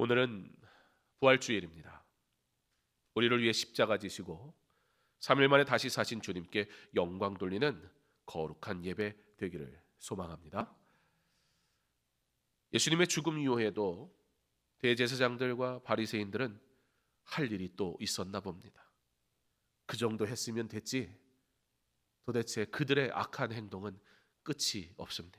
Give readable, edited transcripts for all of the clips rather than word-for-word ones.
오늘은 부활주일입니다. 우리를 위해 십자가 지시고 3일 만에 다시 사신 주님께 영광 돌리는 거룩한 예배 되기를 소망합니다. 예수님의 죽음 이후에도 대제사장들과 바리새인들은 할 일이 또 있었나 봅니다. 그 정도 했으면 됐지. 도대체 그들의 악한 행동은 끝이 없습니다.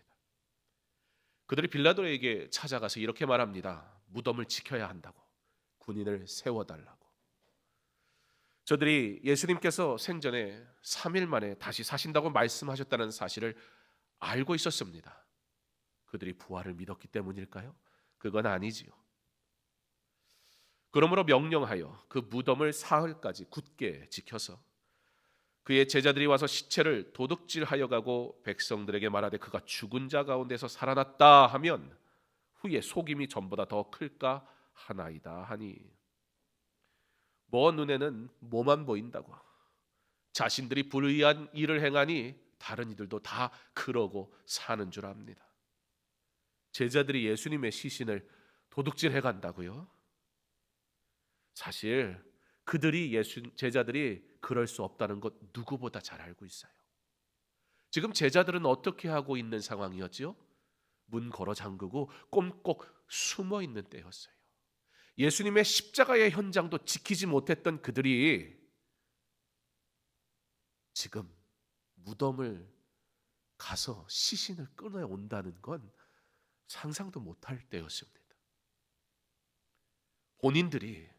그들이 빌라도에게 찾아가서 이렇게 말합니다. 무덤을 지켜야 한다고, 군인을 세워달라고. 저들이 예수님께서 생전에 3일 만에 다시 사신다고 말씀하셨다는 사실을 알고 있었습니다. 그들이 부활을 믿었기 때문일까요? 그건 아니지요. 그러므로 명령하여 그 무덤을 사흘까지 굳게 지켜서 그의 제자들이 와서 시체를 도둑질하여 가고 백성들에게 말하되 그가 죽은 자 가운데서 살아났다 하면 후에 속임이 전보다 더 클까 하나이다 하니, 눈에는 뭐만 보인다고 자신들이 불의한 일을 행하니 다른 이들도 다 그러고 사는 줄 압니다. 제자들이 예수님의 시신을 도둑질해 간다고요? 사실 제자들이 그럴 수 없다는 것 누구보다 잘 알고 있어요. 지금 제자들은 어떻게 하고 있는 상황이었지요? 문 걸어 잠그고 꼼꼼 숨어 있는 때였어요. 예수님의 십자가의 현장도 지키지 못했던 그들이 지금 무덤을 가서 시신을 꺼내온다는 건 상상도 못할 때였습니다. 본인들이,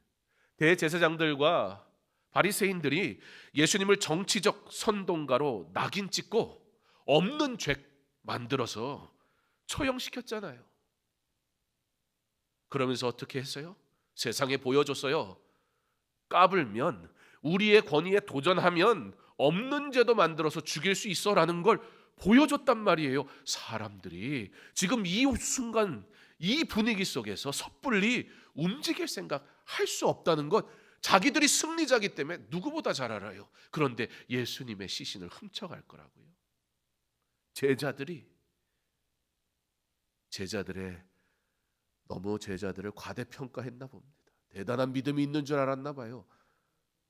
대제사장들과 바리새인들이 예수님을 정치적 선동가로 낙인 찍고 없는 죄 만들어서 처형시켰잖아요. 그러면서 어떻게 했어요? 세상에 보여줬어요. 까불면, 우리의 권위에 도전하면 없는 죄도 만들어서 죽일 수 있어라는 걸 보여줬단 말이에요. 사람들이 지금 이 순간 이 분위기 속에서 섣불리 움직일 생각 할 수 없다는 것 자기들이 승리자기 때문에 누구보다 잘 알아요. 그런데 예수님의 시신을 훔쳐갈 거라고요. 제자들을 과대평가했나 봅니다. 대단한 믿음이 있는 줄 알았나 봐요.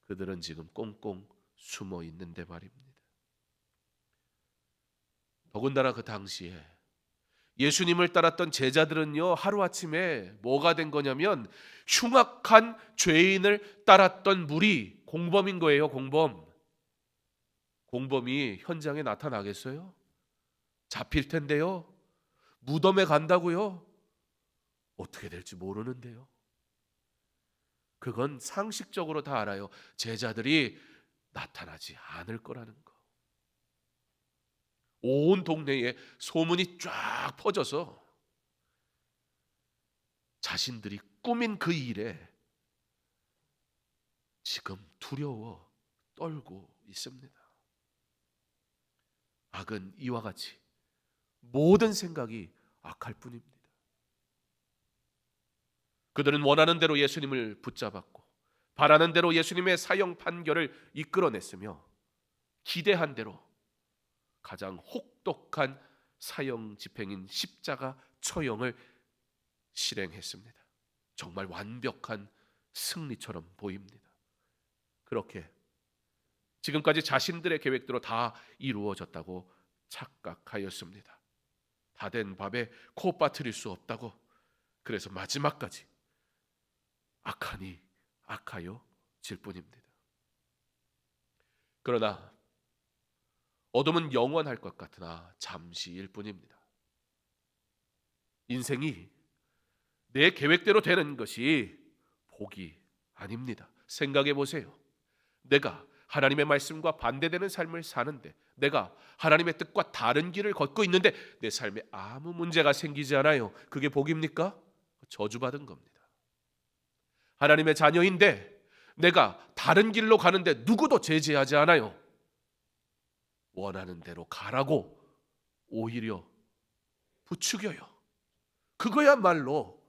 그들은 지금 꽁꽁 숨어 있는데 말입니다. 더군다나 그 당시에 예수님을 따랐던 제자들은요, 하루아침에 뭐가 된 거냐면 흉악한 죄인을 따랐던 무리, 공범인 거예요. 공범이 현장에 나타나겠어요? 잡힐 텐데요. 무덤에 간다고요? 어떻게 될지 모르는데요. 그건 상식적으로 다 알아요. 제자들이 나타나지 않을 거라는 거. 온 동네에 소문이 쫙 퍼져서 자신들이 꾸민 그 일에 지금 두려워 떨고 있습니다. 악은 이와 같이 모든 생각이 악할 뿐입니다. 그들은 원하는 대로 예수님을 붙잡았고 바라는 대로 예수님의 사형 판결을 이끌어냈으며 기대한 대로 가장 혹독한 사형 집행인 십자가 처형을 실행했습니다. 정말 완벽한 승리처럼 보입니다. 그렇게 지금까지 자신들의 계획대로 다 이루어졌다고 착각하였습니다. 다 된 밥에 코 빠뜨릴 수 없다고, 그래서 마지막까지 악하니 악하여 질 뿐입니다. 그러나 어둠은 영원할 것 같으나 잠시일 뿐입니다. 인생이 내 계획대로 되는 것이 복이 아닙니다. 생각해 보세요. 내가 하나님의 말씀과 반대되는 삶을 사는데, 내가 하나님의 뜻과 다른 길을 걷고 있는데 내 삶에 아무 문제가 생기지 않아요. 그게 복입니까? 저주받은 겁니다. 하나님의 자녀인데 내가 다른 길로 가는데 누구도 제지하지 않아요. 원하는 대로 가라고 오히려 부추겨요. 그거야말로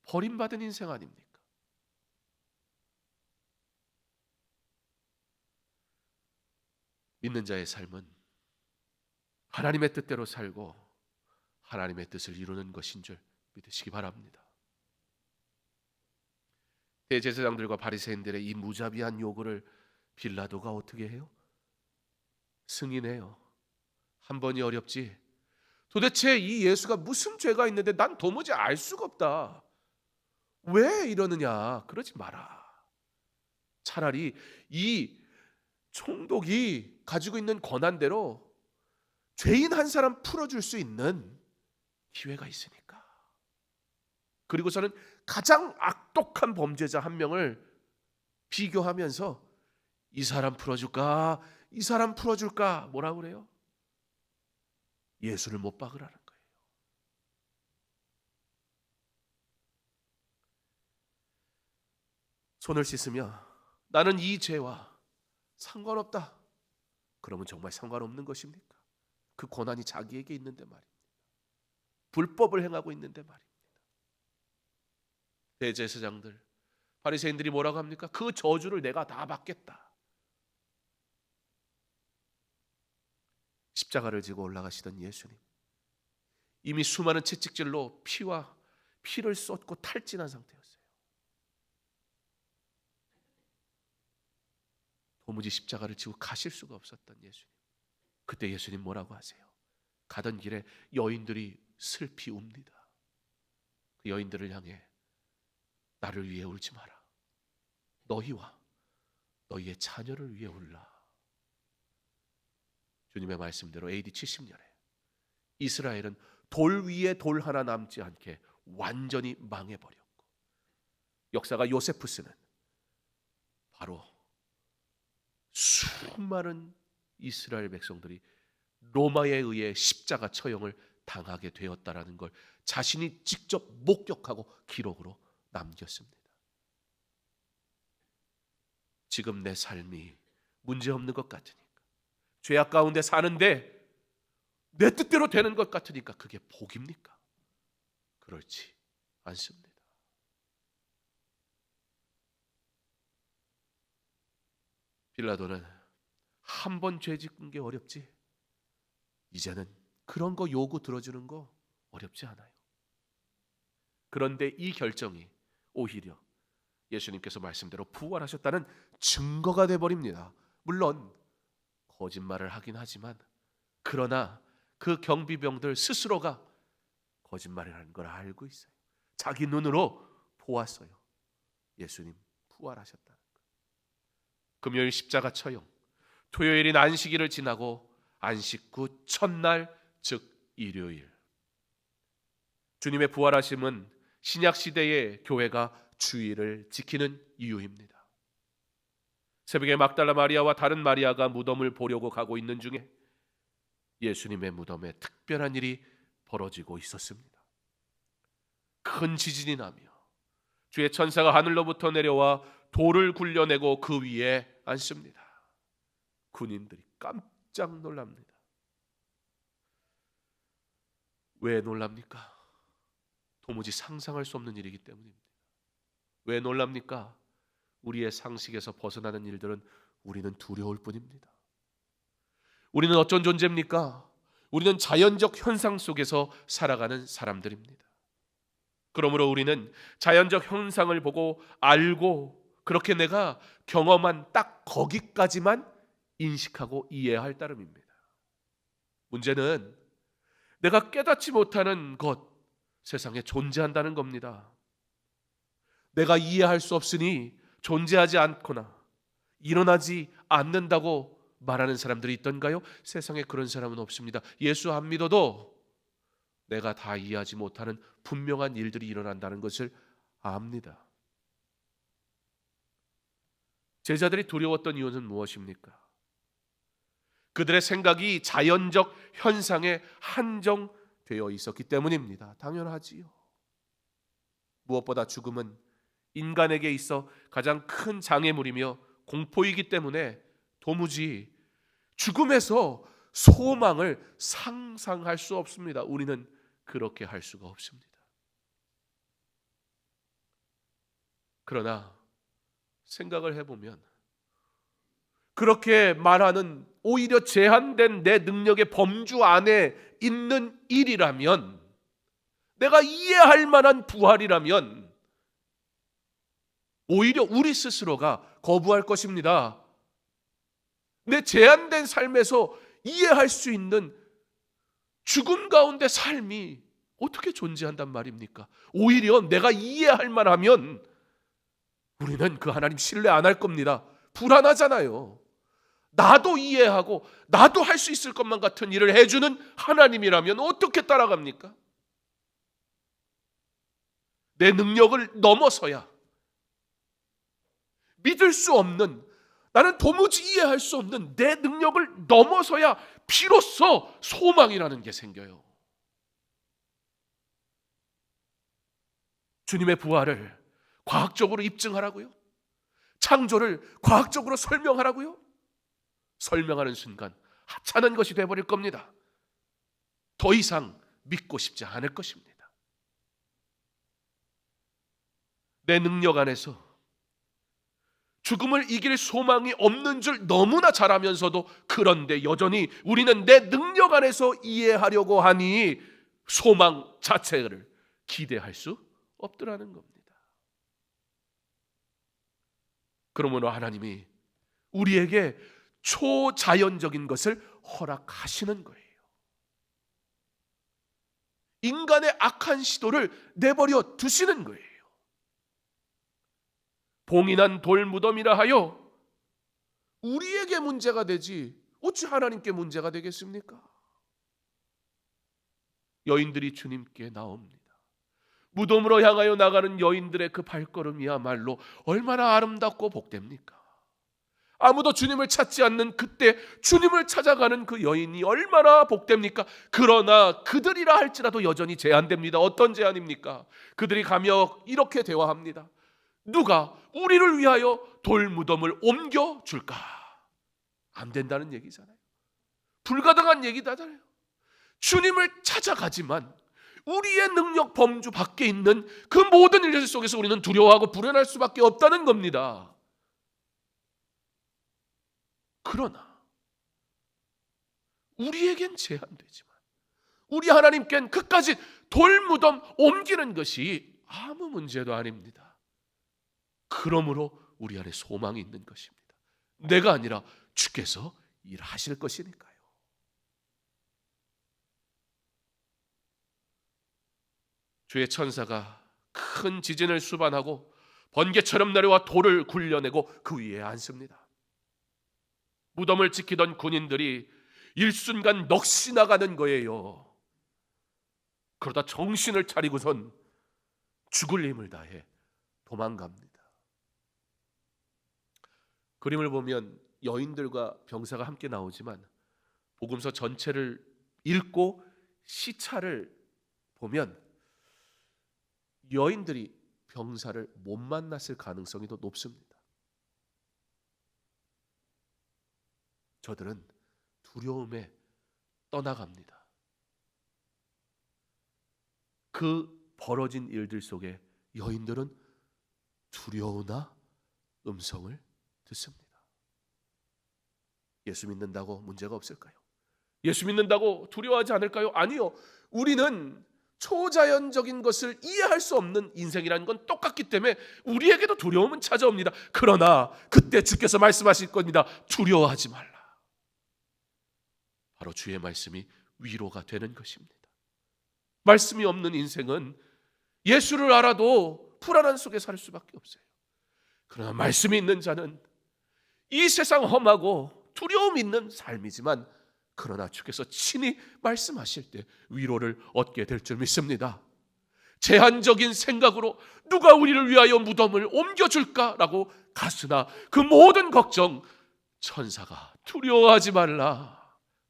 버림받은 인생 아닙니까? 믿는 자의 삶은 하나님의 뜻대로 살고 하나님의 뜻을 이루는 것인 줄 믿으시기 바랍니다. 대제사장들과 바리새인들의 이 무자비한 요구를 빌라도가 어떻게 해요? 승인해요. 한 번이 어렵지. 도대체 이 예수가 무슨 죄가 있는데 난 도무지 알 수가 없다. 왜 이러느냐? 그러지 마라. 차라리 이 총독이 가지고 있는 권한대로 죄인 한 사람 풀어줄 수 있는 기회가 있으니까. 그리고서는 가장 악독한 범죄자 한 명을 비교하면서 이 사람 풀어줄까? 이 사람 풀어줄까? 뭐라 그래요? 예수를 못 박으라는 거예요. 손을 씻으며 나는 이 죄와 상관없다. 그러면 정말 상관없는 것입니까? 그 권한이 자기에게 있는데 말입니다. 불법을 행하고 있는데 말입니다. 대제사장들, 바리새인들이 뭐라고 합니까? 그 저주를 내가 다 받겠다. 십자가를 지고 올라가시던 예수님, 이미 수많은 채찍질로 피와 피를 쏟고 탈진한 상태였어요. 도무지 십자가를 지고 가실 수가 없었던 예수님. 그때 예수님 뭐라고 하세요? 가던 길에 여인들이 슬피 웁니다. 그 여인들을 향해 나를 위해 울지 마라. 너희와 너희의 자녀를 위해 울라. 주님의 말씀대로 AD 70년에 이스라엘은 돌 위에 돌 하나 남지 않게 완전히 망해버렸고, 역사가 요세푸스는 바로 수많은 이스라엘 백성들이 로마에 의해 십자가 처형을 당하게 되었다라는 걸 자신이 직접 목격하고 기록으로 남겼습니다. 지금 내 삶이 문제없는 것 같으니까, 죄악 가운데 사는데 내 뜻대로 되는 것 같으니까 그게 복입니까? 그렇지 않습니다. 빌라도는 한 번 죄 짓는 게 어렵지, 이제는 그런 거 요구 들어주는 거 어렵지 않아요. 그런데 이 결정이 오히려 예수님께서 말씀대로 부활하셨다는 증거가 돼버립니다. 물론 거짓말을 하긴 하지만, 그러나 그 경비병들 스스로가 거짓말이라는 걸 알고 있어요. 자기 눈으로 보았어요. 예수님 부활하셨다는 거. 금요일 십자가 처형, 토요일인 안식일을 지나고 안식 후 첫날, 즉 일요일, 주님의 부활하심은 신약 시대의 교회가 주일을 지키는 이유입니다. 새벽에 막달라 마리아와 다른 마리아가 무덤을 보려고 가고 있는 중에 예수님의 무덤에 특별한 일이 벌어지고 있었습니다. 큰 지진이 나며 주의 천사가 하늘로부터 내려와 돌을 굴려내고 그 위에 앉습니다. 군인들이 깜짝 놀랍니다. 왜 놀랍니까? 도무지 상상할 수 없는 일이기 때문입니다. 왜 놀랍니까? 우리의 상식에서 벗어나는 일들은 우리는 두려울 뿐입니다. 우리는 어떤 존재입니까? 우리는 자연적 현상 속에서 살아가는 사람들입니다. 그러므로 우리는 자연적 현상을 보고 알고, 그렇게 내가 경험한 딱 거기까지만 인식하고 이해할 따름입니다. 문제는 내가 깨닫지 못하는 것, 세상에 존재한다는 겁니다. 내가 이해할 수 없으니 존재하지 않거나 일어나지 않는다고 말하는 사람들이 있던가요? 세상에 그런 사람은 없습니다. 예수 안 믿어도 내가 다 이해하지 못하는 분명한 일들이 일어난다는 것을 압니다. 제자들이 두려웠던 이유는 무엇입니까? 그들의 생각이 자연적 현상에 한정되어 있었기 때문입니다. 당연하지요. 무엇보다 죽음은 인간에게 있어 가장 큰 장애물이며 공포이기 때문에 도무지 죽음에서 소망을 상상할 수 없습니다. 우리는 그렇게 할 수가 없습니다. 그러나 생각을 해보면, 그렇게 말하는 오히려 제한된 내 능력의 범주 안에 있는 일이라면, 내가 이해할 만한 부활이라면 오히려 우리 스스로가 거부할 것입니다. 내 제한된 삶에서 이해할 수 있는 죽음 가운데 삶이 어떻게 존재한단 말입니까? 오히려 내가 이해할 만하면 우리는 그 하나님 신뢰 안 할 겁니다. 불안하잖아요. 나도 이해하고 나도 할 수 있을 것만 같은 일을 해주는 하나님이라면 어떻게 따라갑니까? 내 능력을 넘어서야, 믿을 수 없는, 나는 도무지 이해할 수 없는 내 능력을 넘어서야 비로소 소망이라는 게 생겨요. 주님의 부활을 과학적으로 입증하라고요? 창조를 과학적으로 설명하라고요? 설명하는 순간 하찮은 것이 되어버릴 겁니다. 더 이상 믿고 싶지 않을 것입니다. 내 능력 안에서 죽음을 이길 소망이 없는 줄 너무나 잘 알면서도, 그런데 여전히 우리는 내 능력 안에서 이해하려고 하니 소망 자체를 기대할 수 없더라는 겁니다. 그러므로 하나님이 우리에게 초자연적인 것을 허락하시는 거예요. 인간의 악한 시도를 내버려 두시는 거예요. 봉인한 돌무덤이라 하여 우리에게 문제가 되지 어찌 하나님께 문제가 되겠습니까? 여인들이 주님께 나옵니다. 무덤으로 향하여 나가는 여인들의 그 발걸음이야말로 얼마나 아름답고 복됩니까? 아무도 주님을 찾지 않는 그때 주님을 찾아가는 그 여인이 얼마나 복됩니까? 그러나 그들이라 할지라도 여전히 제한됩니다. 어떤 제한입니까? 그들이 가며 이렇게 대화합니다. 누가 우리를 위하여 돌무덤을 옮겨줄까? 안 된다는 얘기잖아요. 불가능한 얘기잖아요. 주님을 찾아가지만 우리의 능력 범주 밖에 있는 그 모든 일들 속에서 우리는 두려워하고 불안할 수밖에 없다는 겁니다. 그러나 우리에겐 제한되지만 우리 하나님께는 그까지 돌무덤 옮기는 것이 아무 문제도 아닙니다. 그러므로 우리 안에 소망이 있는 것입니다. 내가 아니라 주께서 일하실 것이니까요. 주의 천사가 큰 지진을 수반하고 번개처럼 내려와 돌을 굴려내고 그 위에 앉습니다. 무덤을 지키던 군인들이 일순간 넋이 나가는 거예요. 그러다 정신을 차리고선 죽을 힘을 다해 도망갑니다. 그림을 보면 여인들과 병사가 함께 나오지만 복음서 전체를 읽고 시차를 보면 여인들이 병사를 못 만났을 가능성이 더 높습니다. 저들은 두려움에 떠나갑니다. 그 벌어진 일들 속에 여인들은 두려우나 음성을 듣습니다. 예수 믿는다고 문제가 없을까요? 예수 믿는다고 두려워하지 않을까요? 아니요. 우리는 초자연적인 것을 이해할 수 없는 인생이라는 건 똑같기 때문에 우리에게도 두려움은 찾아옵니다. 그러나 그때 주께서 말씀하실 겁니다. 두려워하지 말라. 바로 주의 말씀이 위로가 되는 것입니다. 말씀이 없는 인생은 예수를 알아도 불안한 속에 살 수밖에 없어요. 그러나 말씀이 있는 자는 이 세상 험하고 두려움 있는 삶이지만 그러나 주께서 친히 말씀하실 때 위로를 얻게 될 줄 믿습니다. 제한적인 생각으로 누가 우리를 위하여 무덤을 옮겨줄까라고 가스나 그 모든 걱정, 천사가 두려워하지 말라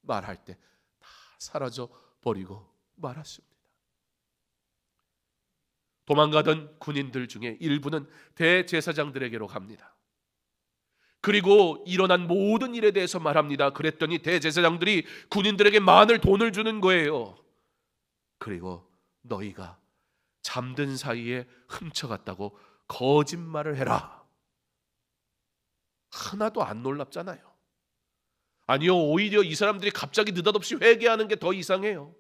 말할 때 다 사라져 버리고 말았습니다. 도망가던 군인들 중에 일부는 대제사장들에게로 갑니다. 그리고 일어난 모든 일에 대해서 말합니다. 그랬더니 대제사장들이 군인들에게 많은 돈을 주는 거예요. 그리고 너희가 잠든 사이에 훔쳐갔다고 거짓말을 해라. 하나도 안 놀랍잖아요. 아니요, 오히려 이 사람들이 갑자기 느닷없이 회개하는 게 더 이상해요.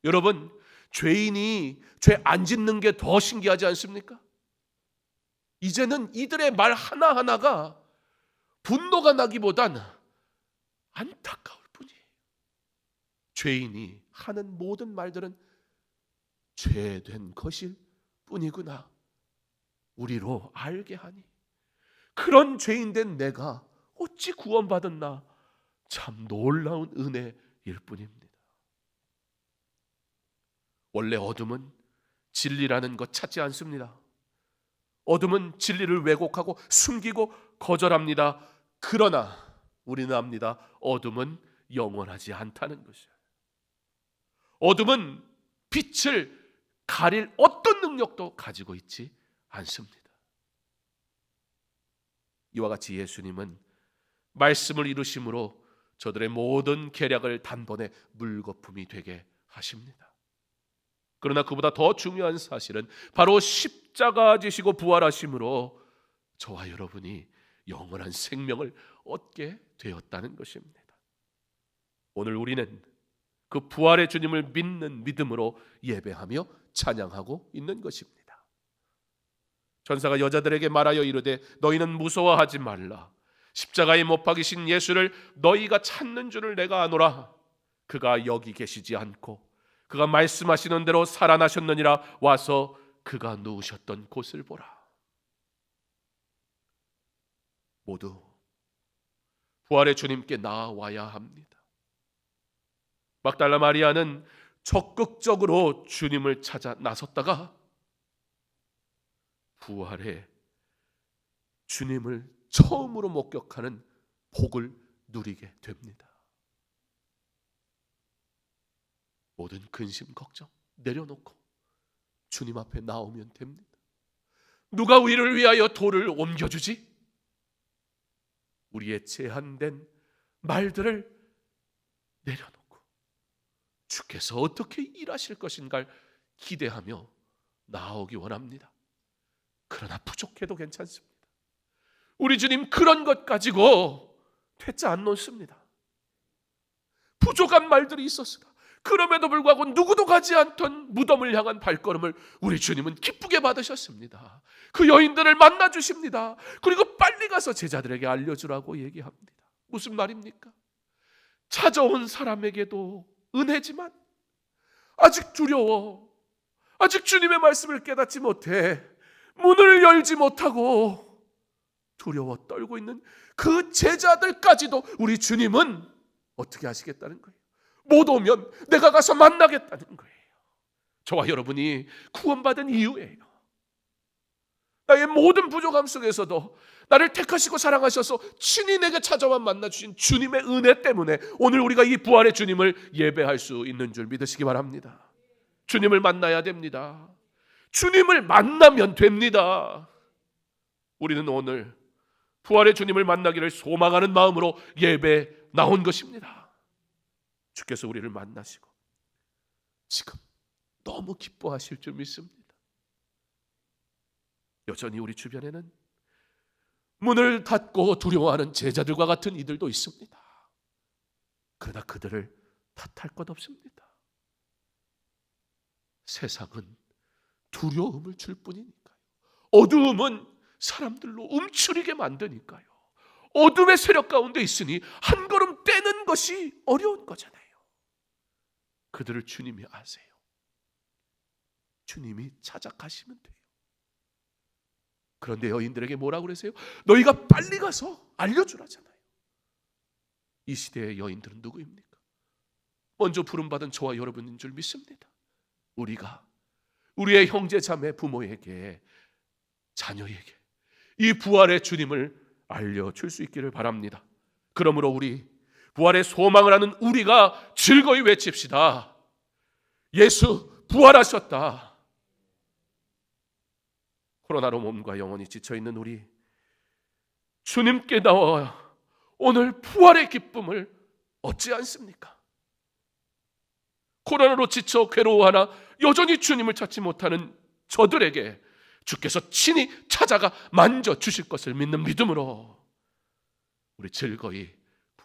여러분, 죄인이 죄 안 짓는 게 더 신기하지 않습니까? 이제는 이들의 말 하나하나가 분노가 나기보단 안타까울 뿐이에요. 죄인이 하는 모든 말들은 죄된 것일 뿐이구나 우리로 알게 하니 그런 죄인된 내가 어찌 구원받았나 참 놀라운 은혜일 뿐입니다. 원래 어둠은 진리라는 것 찾지 않습니다. 어둠은 진리를 왜곡하고 숨기고 거절합니다. 그러나 우리는 압니다. 어둠은 영원하지 않다는 것이에요. 어둠은 빛을 가릴 어떤 능력도 가지고 있지 않습니다. 이와 같이 예수님은 말씀을 이루심으로 저들의 모든 계략을 단번에 물거품이 되게 하십니다. 그러나 그보다 더 중요한 사실은 바로 십자가 지시고 부활하심으로 저와 여러분이 영원한 생명을 얻게 되었다는 것입니다. 오늘 우리는 그 부활의 주님을 믿는 믿음으로 예배하며 찬양하고 있는 것입니다. 천사가 여자들에게 말하여 이르되 너희는 무서워하지 말라. 십자가에 못 박이신 예수를 너희가 찾는 줄을 내가 아노라. 그가 여기 계시지 않고 그가 말씀하시는 대로 살아나셨느니라. 와서 그가 누우셨던 곳을 보라. 모두 부활의 주님께 나아와야 합니다. 막달라 마리아는 적극적으로 주님을 찾아 나섰다가 부활의 주님을 처음으로 목격하는 복을 누리게 됩니다. 모든 근심 걱정 내려놓고 주님 앞에 나오면 됩니다. 누가 우리를 위하여 돌을 옮겨주지? 우리의 제한된 말들을 내려놓고 주께서 어떻게 일하실 것인가를 기대하며 나오기 원합니다. 그러나 부족해도 괜찮습니다. 우리 주님 그런 것 가지고 퇴짜 안 놓습니다. 부족한 말들이 있었으나 그럼에도 불구하고 누구도 가지 않던 무덤을 향한 발걸음을 우리 주님은 기쁘게 받으셨습니다. 그 여인들을 만나 주십니다. 그리고 빨리 가서 제자들에게 알려주라고 얘기합니다. 무슨 말입니까? 찾아온 사람에게도 은혜지만 아직 두려워, 아직 주님의 말씀을 깨닫지 못해 문을 열지 못하고 두려워 떨고 있는 그 제자들까지도 우리 주님은 어떻게 하시겠다는 거예요? 못 오면 내가 가서 만나겠다는 거예요. 저와 여러분이 구원받은 이유예요. 나의 모든 부족함 속에서도 나를 택하시고 사랑하셔서 친히 내게 찾아와 만나주신 주님의 은혜 때문에 오늘 우리가 이 부활의 주님을 예배할 수 있는 줄 믿으시기 바랍니다. 주님을 만나야 됩니다. 주님을 만나면 됩니다. 우리는 오늘 부활의 주님을 만나기를 소망하는 마음으로 예배에 나온 것입니다. 주께서 우리를 만나시고 지금 너무 기뻐하실 줄 믿습니다. 여전히 우리 주변에는 문을 닫고 두려워하는 제자들과 같은 이들도 있습니다. 그러나 그들을 탓할 것 없습니다. 세상은 두려움을 줄 뿐이니까요. 어두움은 사람들로 움츠리게 만드니까요. 어둠의 세력 가운데 있으니 한 걸음 떼는 것이 어려운 거잖아요. 그들을 주님이 아세요. 주님이 찾아가시면 돼요. 그런데 여인들에게 뭐라고 그러세요? 너희가 빨리 가서 알려주라잖아요. 이 시대의 여인들은 누구입니까? 먼저 부름받은 저와 여러분인 줄 믿습니다. 우리가 우리의 형제 자매 부모에게 자녀에게 이 부활의 주님을 알려줄 수 있기를 바랍니다. 그러므로 우리 부활의 소망을 하는 우리가 즐거이 외칩시다. 예수 부활하셨다. 코로나로 몸과 영혼이 지쳐있는 우리 주님께 나와 오늘 부활의 기쁨을 얻지 않습니까? 코로나로 지쳐 괴로워하나 여전히 주님을 찾지 못하는 저들에게 주께서 친히 찾아가 만져주실 것을 믿는 믿음으로 우리 즐거이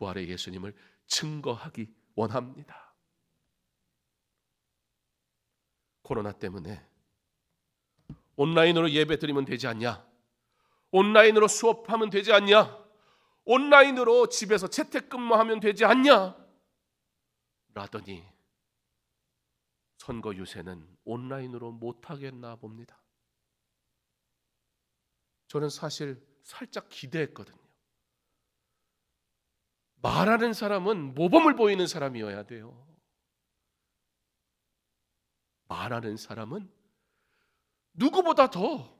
부활의 예수님을 증거하기 원합니다. 코로나 때문에 온라인으로 예배 드리면 되지 않냐? 온라인으로 수업하면 되지 않냐? 온라인으로 집에서 재택근무하면 되지 않냐? 라더니 선거 유세는 온라인으로 못하겠나 봅니다. 저는 사실 살짝 기대했거든요. 말하는 사람은 모범을 보이는 사람이어야 돼요. 말하는 사람은 누구보다 더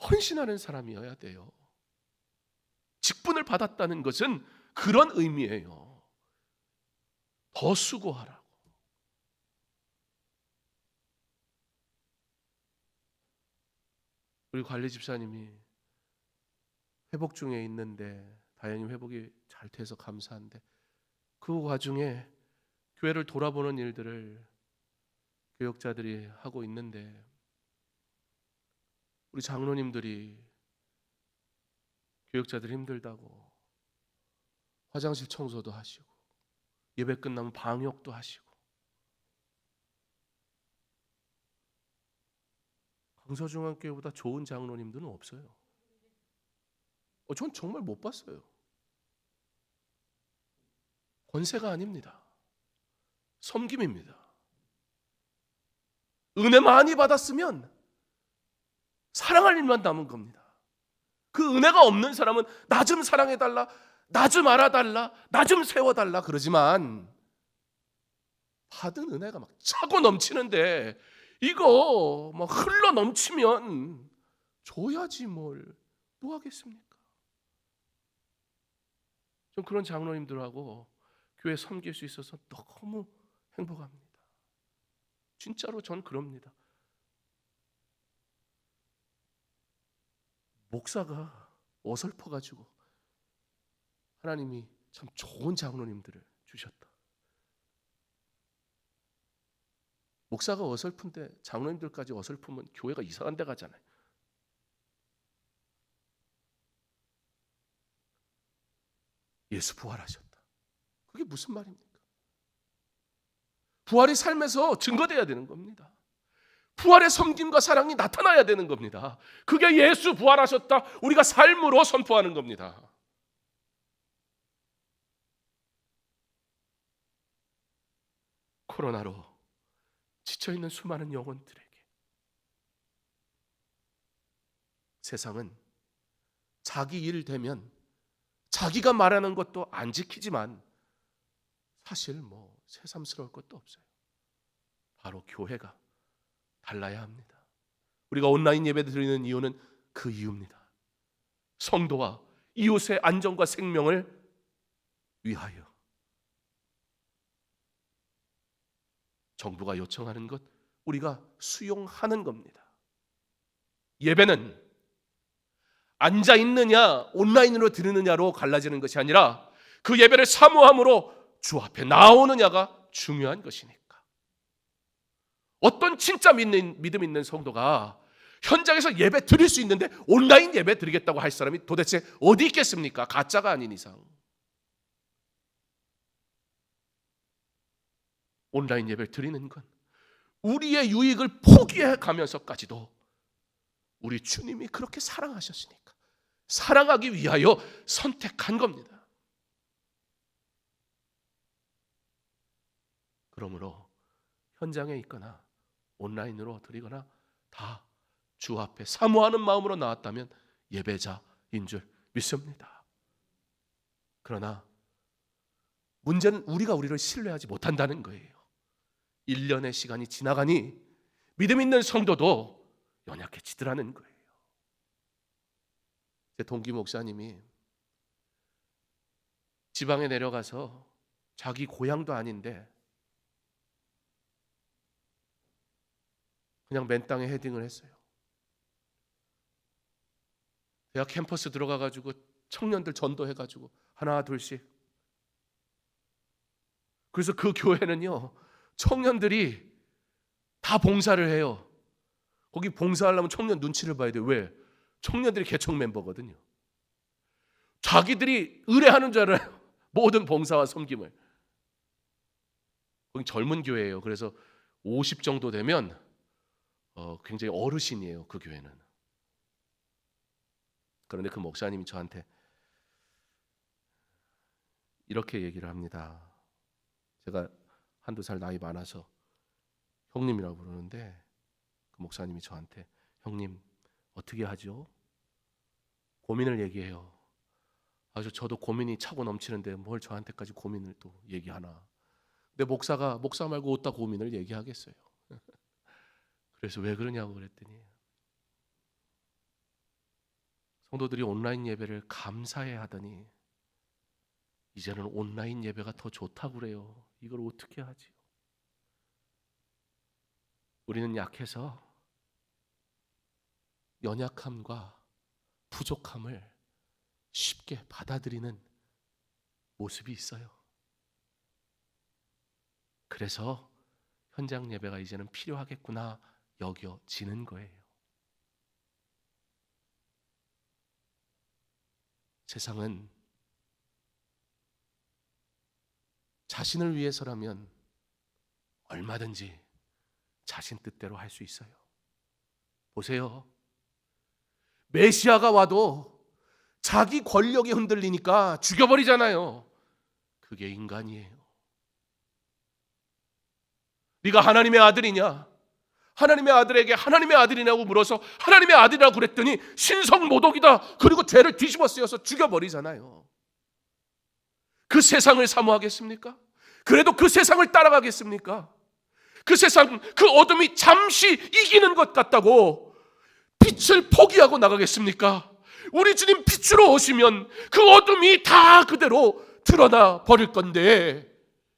헌신하는 사람이어야 돼요. 직분을 받았다는 것은 그런 의미예요. 더 수고하라고. 우리 관리 집사님이 회복 중에 있는데 다행히 회복이 잘 돼서 감사한데 그 와중에 교회를 돌아보는 일들을 교역자들이 하고 있는데 우리 장로님들이 교역자들이 힘들다고 화장실 청소도 하시고 예배 끝나면 방역도 하시고 강서중앙교회보다 좋은 장로님들은 없어요. 전 정말 못 봤어요. 권세가 아닙니다. 섬김입니다. 은혜 많이 받았으면 사랑할 일만 남은 겁니다. 그 은혜가 없는 사람은 나 좀 사랑해달라, 나 좀 알아달라, 나 좀 세워달라 그러지만 받은 은혜가 막 차고 넘치는데 이거 막 흘러 넘치면 줘야지 뭘 뭐 하겠습니까? 전 그런 장로님들하고 교회 섬길 수 있어서 너무 행복합니다. 진짜로 전 그럽니다. 목사가 어설퍼가지고 하나님이 참 좋은 장로님들을 주셨다. 목사가 어설픈데 장로님들까지 어설프면 교회가 이상한 데 가잖아요. 예수 부활하셨다. 그게 무슨 말입니까? 부활이 삶에서 증거돼야 되는 겁니다. 부활의 섬김과 사랑이 나타나야 되는 겁니다. 그게 예수 부활하셨다. 우리가 삶으로 선포하는 겁니다. 코로나로 지쳐있는 수많은 영혼들에게 세상은 자기 일 되면 자기가 말하는 것도 안 지키지만 사실 뭐 새삼스러울 것도 없어요. 바로 교회가 달라야 합니다. 우리가 온라인 예배 드리는 이유는 그 이유입니다. 성도와 이웃의 안전과 생명을 위하여. 정부가 요청하는 것 우리가 수용하는 겁니다. 예배는 앉아 있느냐 온라인으로 드리느냐로 갈라지는 것이 아니라 그 예배를 사모함으로 주 앞에 나오느냐가 중요한 것이니까. 어떤 진짜 믿음 있는 성도가 현장에서 예배 드릴 수 있는데 온라인 예배 드리겠다고 할 사람이 도대체 어디 있겠습니까? 가짜가 아닌 이상. 온라인 예배를 드리는 건 우리의 유익을 포기해 가면서까지도 우리 주님이 그렇게 사랑하셨으니까 사랑하기 위하여 선택한 겁니다. 그러므로 현장에 있거나 온라인으로 드리거나 다 주 앞에 사모하는 마음으로 나왔다면 예배자인 줄 믿습니다. 그러나 문제는 우리가 우리를 신뢰하지 못한다는 거예요. 1년의 시간이 지나가니 믿음 있는 성도도 연약해지더라는 거예요. 제 동기 목사님이 지방에 내려가서 자기 고향도 아닌데 그냥 맨 땅에 헤딩을 했어요. 대학 캠퍼스 들어가가지고 청년들 전도해가지고 하나 둘씩. 그래서 그 교회는요 청년들이 다 봉사를 해요. 거기 봉사하려면 청년 눈치를 봐야 돼요. 왜? 청년들이 개척 멤버거든요. 자기들이 의뢰하는 줄 알아요. 모든 봉사와 섬김을. 거기 젊은 교회예요. 그래서 50 정도 되면 굉장히 어르신이에요. 그 교회는. 그런데 그 목사님이 저한테 이렇게 얘기를 합니다. 제가 한두 살 나이 많아서 형님이라고 부르는데 그 목사님이 저한테 형님 어떻게 하죠? 고민을 얘기해요. 아주 저도 고민이 차고 넘치는데 뭘 저한테까지 고민을 또 얘기하나. 근데 목사가 목사 말고 어디다 고민을 얘기하겠어요. 그래서 왜 그러냐고 그랬더니 성도들이 온라인 예배를 감사해 하더니 이제는 온라인 예배가 더 좋다고 그래요. 이걸 어떻게 하지요? 우리는 약해서 연약함과 부족함을 쉽게 받아들이는 모습이 있어요. 그래서 현장 예배가 이제는 필요하겠구나 여겨지는 거예요. 세상은 자신을 위해서라면 얼마든지 자신 뜻대로 할 수 있어요. 보세요. 메시아가 와도 자기 권력이 흔들리니까 죽여버리잖아요. 그게 인간이에요. 네가 하나님의 아들이냐? 하나님의 아들에게 하나님의 아들이냐고 물어서 하나님의 아들이라고 그랬더니 신성모독이다. 그리고 죄를 뒤집어 쓰여서 죽여버리잖아요. 그 세상을 사모하겠습니까? 그래도 그 세상을 따라가겠습니까? 그 세상, 그 어둠이 잠시 이기는 것 같다고 빛을 포기하고 나가겠습니까? 우리 주님 빛으로 오시면 그 어둠이 다 그대로 드러나 버릴 건데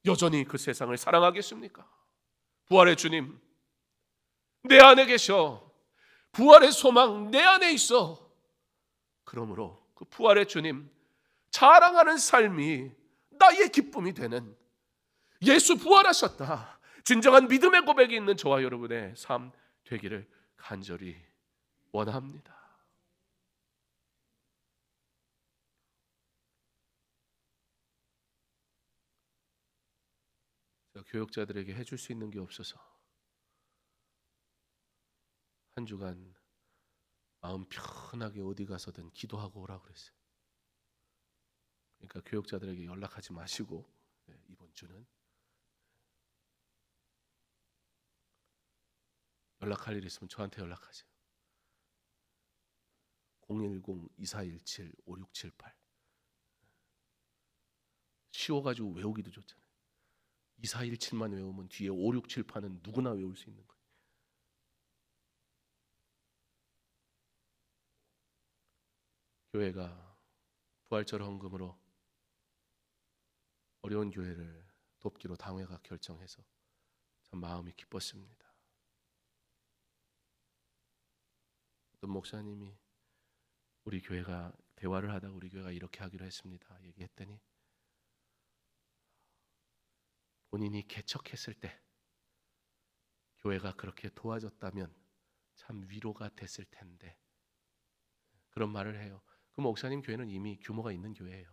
여전히 그 세상을 사랑하겠습니까? 부활의 주님 내 안에 계셔. 부활의 소망 내 안에 있어. 그러므로 그 부활의 주님 자랑하는 삶이 나의 기쁨이 되는, 예수 부활하셨다, 진정한 믿음의 고백이 있는 저와 여러분의 삶 되기를 간절히 원합니다. 제가 교역자들에게 해줄 수 있는 게 없어서 한 주간 마음 편하게 어디 가서든 기도하고 오라고 그랬어요. 그러니까 교역자들에게 연락하지 마시고 이번 주는 연락할 일 있으면 저한테 연락하세요. 010-2417-5678. 쉬워가지고 외우기도 좋잖아요. 2417만 외우면 뒤에 5678은 누구나 외울 수 있는 거예요. 교회가 부활절 헌금으로 어려운 교회를 돕기로 당회가 결정해서 참 마음이 기뻤습니다. 어떤 목사님이 우리 교회가 대화를 하다가 우리 교회가 이렇게 하기로 했습니다 얘기했더니 본인이 개척했을 때 교회가 그렇게 도와줬다면 참 위로가 됐을 텐데 그런 말을 해요. 그 목사님 교회는 이미 규모가 있는 교회예요.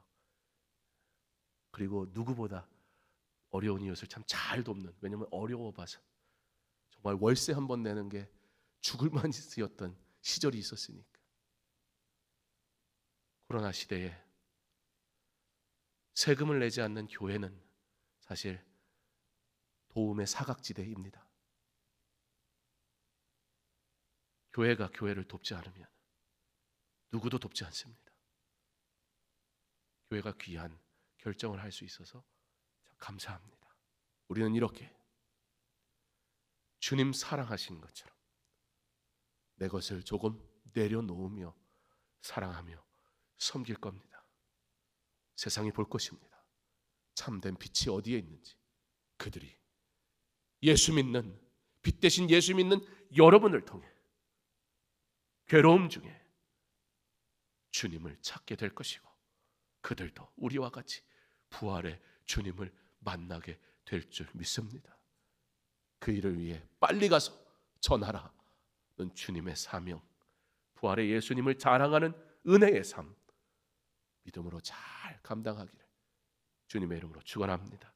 그리고 누구보다 어려운 이웃을 참 잘 돕는, 왜냐하면 어려워봐서 정말 월세 한 번 내는 게 죽을 만했던 시절이 있었으니까. 코로나 시대에 세금을 내지 않는 교회는 사실 도움의 사각지대입니다. 교회가 교회를 돕지 않으면 누구도 돕지 않습니다. 교회가 귀한 결정을 할 수 있어서 참 감사합니다. 우리는 이렇게 주님 사랑하신 것처럼 내 것을 조금 내려놓으며 사랑하며 섬길 겁니다. 세상이 볼 것입니다. 참된 빛이 어디에 있는지. 그들이 예수 믿는, 빛 대신 예수 믿는 여러분을 통해 괴로움 중에 주님을 찾게 될 것이고 그들도 우리와 같이 부활의 주님을 만나게 될 줄 믿습니다. 그 일을 위해 빨리 가서 전하라는 주님의 사명, 부활의 예수님을 자랑하는 은혜의 삶, 믿음으로 잘 감당하기를 주님의 이름으로 축원합니다.